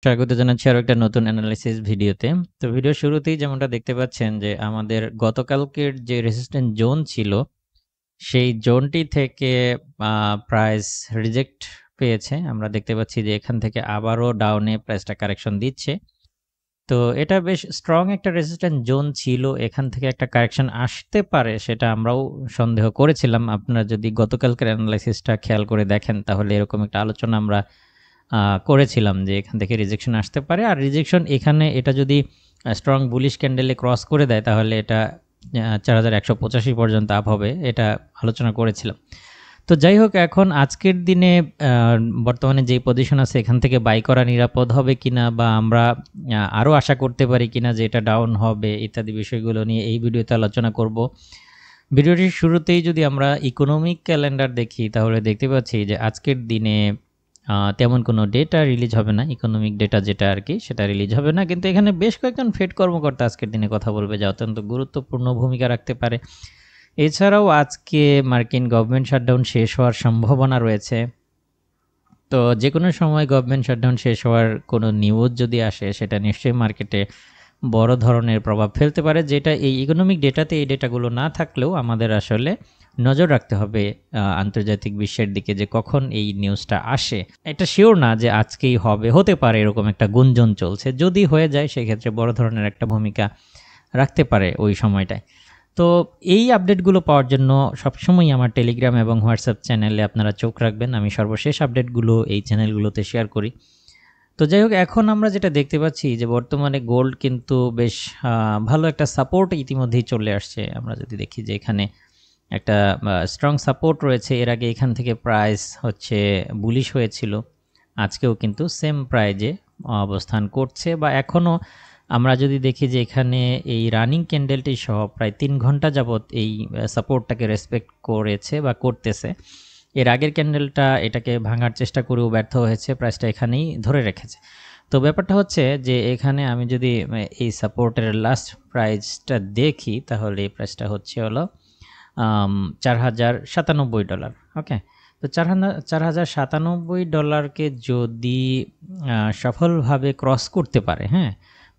স্বাগত জানাচ্ছি আরো একটা নতুন অ্যানালাইসিস ভিডিওতে। তো ভিডিওর শুরুতেই যেমনটা দেখতে পাচ্ছেন যে আমাদের গতকালকের যে রেজিস্ট্যান্স জোন ছিল, সেই জোনটি থেকে আ প্রাইস রিজেক্ট পেয়েছে। আমরা দেখতে পাচ্ছি যে এখান থেকে আবারও ডাউনে প্রাইসটা কারেকশন দিচ্ছে। তো এটা বেশ স্ট্রং একটা রেজিস্ট্যান্স জোন ছিল। এখান থেকে একটা কারেকশন আসতে পারে সেটা আমরাও সন্দেহ করেছিলাম। আপনারা যদি গতকালকের অ্যানালাইসিসটা খেয়াল করে দেখেন তাহলে এরকম একটা আলোচনা আমরা আ করেছিলাম যে এখান থেকে রিজেকশন আসতে পারে। আর রিজেকশন এখানে এটা যদি স্ট্রং বুলিশ ক্যান্ডেলে ক্রস করে দেয় তাহলে এটা ৪১৮৫ পর্যন্ত আপ হবে। এটা আলোচনা করেছিলাম। তো যাই হোক এখন আজকের দিনে বর্তমানে যেই পজিশন আছে এখান থেকে বাই করা নিরাপদ হবে কিনা বা আমরা আরও আশা করতে পারি কিনা যে এটা ডাউন হবে ইত্যাদি বিষয়গুলো নিয়ে এই ভিডিওতে আলোচনা করব। ভিডিওটির শুরুতেই যদি আমরা ইকোনমিক ক্যালেন্ডার দেখি তাহলে দেখতে পাচ্ছি যে আজকের দিনে তেমন কোনো ডেটা রিলিজ হবে না। ইকোনমিক ডেটা যেটা আরকি সেটা রিলিজ হবে না। কিন্তু এখানে বেশ কয়েকজন ফেড কর্মকর্তা আজকের দিনে কথা বলবে যা অত্যন্ত গুরুত্বপূর্ণ ভূমিকা রাখতে পারে। এছাড়াও আজকে মার্কিন গভর্নমেন্ট শাটডাউন শেষ হওয়ার সম্ভাবনা রয়েছে। তো যেকোনো সময় গভর্নমেন্ট শাটডাউন শেষ হওয়ার কোনো নিউজ যদি আসে সেটা নিশ্চয়ই মার্কেটে বড় ধরনের প্রভাব ফেলতে পারে, যেটা এই ইকোনমিক ডেটাতে এই ডেটাগুলো না থাকলেও আমাদের আসলে নজর রাখতে হবে আন্তর্জাতিক বিশ্বের দিকে যে কখন এই নিউজটা আসে। এটা শিওর না যে আজকেই হবে, হতে পারে এরকম একটা গুঞ্জন চলছে। যদি হয়ে যায় সেক্ষেত্রে বড় ধরনের একটা ভূমিকা রাখতে পারে ওই সময়টায়। তো এই আপডেটগুলো পাওয়ার জন্য সবসময়ই আমার টেলিগ্রাম এবং হোয়াটসঅ্যাপ চ্যানেলে আপনারা চোখ রাখবেন। আমি সর্বশেষ আপডেটগুলো এই চ্যানেলগুলোতে শেয়ার করি। তো যাই হোক এখন আমরা যেটা দেখতে পাচ্ছি যে বর্তমানে গোল্ড কিন্তু বেশ ভালো একটা সাপোর্ট ইতিমধ্যেই চলে আসছে। আমরা যদি দেখি যে এখানে একটা স্ট্রং সাপোর্ট রয়েছে। এর আগে এখান থেকে প্রাইস হচ্ছে বুলিশ হয়েছিল। আজকেও কিন্তু সেম প্রাইজে অবস্থান করছে বা এখনও আমরা যদি দেখি যে এখানে এই রানিং ক্যান্ডেলটি সহ প্রায় ৩ ঘন্টা যাবৎ এই সাপোর্টটাকে রেসপেক্ট করেছে বা করতেছে। এর আগের ক্যান্ডেলটা এটাকে ভাঙার চেষ্টা করেও ব্যর্থ হয়েছে, প্রাইসটা এখানেই ধরে রেখেছে। তো ব্যাপারটা হচ্ছে যে এখানে আমি যদি এই সাপোর্টের লাস্ট প্রাইসটা দেখি তাহলে এই প্রাইসটা হচ্ছে হলো $৪,০৯৭। ওকে, তো $৪,০৯৭কে যদি সফলভাবে ক্রস করতে পারে, হ্যাঁ,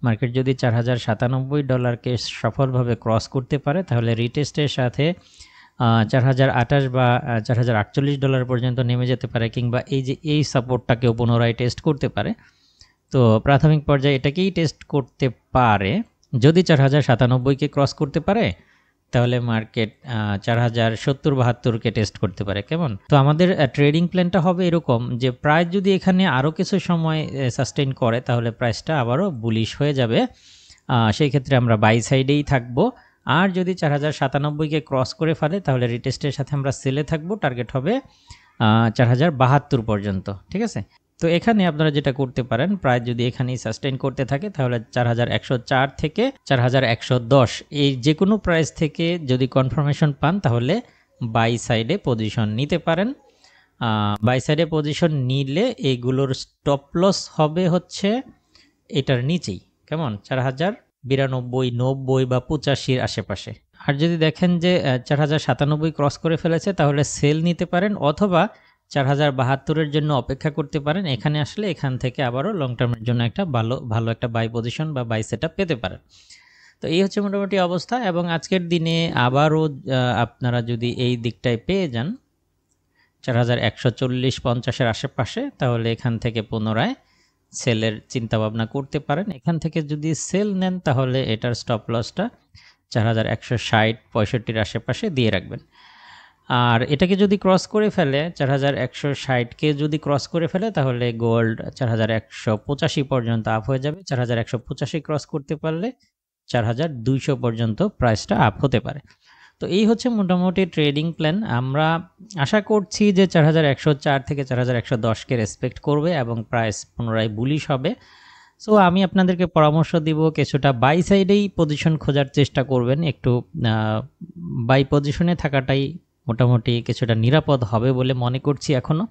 মার্কেট যদি $৪,০৯৭কে সফলভাবে ক্রস করতে পারে তাহলে রিটেস্টের সাথে ৪,০২৮ বা $৪,০৪৮ পর্যন্ত নেমে যেতে পারে, কিংবা এই যে এই সাপোর্টটাকেও পুনরায় টেস্ট করতে পারে। তো প্রাথমিক পর্যায়ে এটাকেই টেস্ট করতে পারে। যদি ৪,০৯৭কে ক্রস করতে পারে তাহলে মার্কেট ৪,০৭০-৭২কে টেস্ট করতে পারে। কেমন? তো আমাদের ট্রেডিং প্ল্যানটা হবে এরকম যে প্রাইস যদি এখানে আরও কিছু সময় সাস্টেইন করে তাহলে প্রাইসটা আবারও বুলিশ হয়ে যাবে। সেই ক্ষেত্রে আমরা বাই সাইডেই থাকবো। আর যদি ৪,০৯৭কে ক্রস করে ফেলে তাহলে রিটেস্টের সাথে আমরা সেলে থাকবো। টার্গেট হবে ৪,০৭২ পর্যন্ত। ঠিক আছে? তো এখানে আপনারা যেটা করতে পারেন, প্রাইস যদি এখানেই সাস্টেইন করতে থাকে তাহলে ৪,১০৪ থেকে ৪,১১০ এই যে কোনো প্রাইস থেকে যদি কনফার্মেশন পান তাহলে বাই সাইডে পজিশন নিতে পারেন। বাই সাইডে পজিশন নিলে এইগুলোর স্টপ লস হবে হচ্ছে এটার নিচেই। কেমন? ৪,০৯২, ৯০ বা ৮৫-র আশেপাশে। আর যদি দেখেন যে ৪,০৯৭ ক্রস করে ফেলেছে তাহলে সেল নিতে পারেন, অথবা ৪,০৭২-এর জন্য অপেক্ষা করতে পারেন। এখানে আসলে এখান থেকে আবারও লং টার্মের জন্য একটা ভালো একটা বাই পজিশন বা বাই সেটআপ পেতে পারেন। তো এই হচ্ছে মোটামুটি অবস্থা। এবং আজকের দিনে আবারও আপনারা যদি এই দিকটায় পেয়ে যান ৪,১৪০-৫০-এর আশেপাশে তাহলে এখান থেকে পুনরায় সেলের চিন্তাভাবনা করতে পারেন। এখান থেকে যদি সেল নেন তাহলে এটার স্টপ লসটা ৪,১৬০-৬৫-র আশেপাশে দিয়ে রাখবেন। আর এটাকে যদি ক্রস করে ফেলে ৪,১৬০কে যদি ক্রস করে ফেলে তাহলে গোল্ড ৪,১৮৫ পর্যন্ত আপ হয়ে যাবে। ৪,১৮৫ ক্রস করতে পারলে ৪,২০০ পর্যন্ত প্রাইসটা আপ হতে পারে। তো এই হচ্ছে মোটামুটি ট্রেডিং প্ল্যান। আমরা আশা করছি যে ৪,১০৪ থেকে ৪,১১০কে রেসপেক্ট করবে এবং প্রাইস পুনরায় বুলিশ হবে। সো আমি আপনাদেরকে পরামর্শ দিব কিছুটা বাই সাইডেই পজিশন খোঁজার চেষ্টা করবেন। একটু বাই পজিশনে থাকাটাই মোটামুটি কিছুটা নিরাপদ হবে বলে মনে করছি এখনও।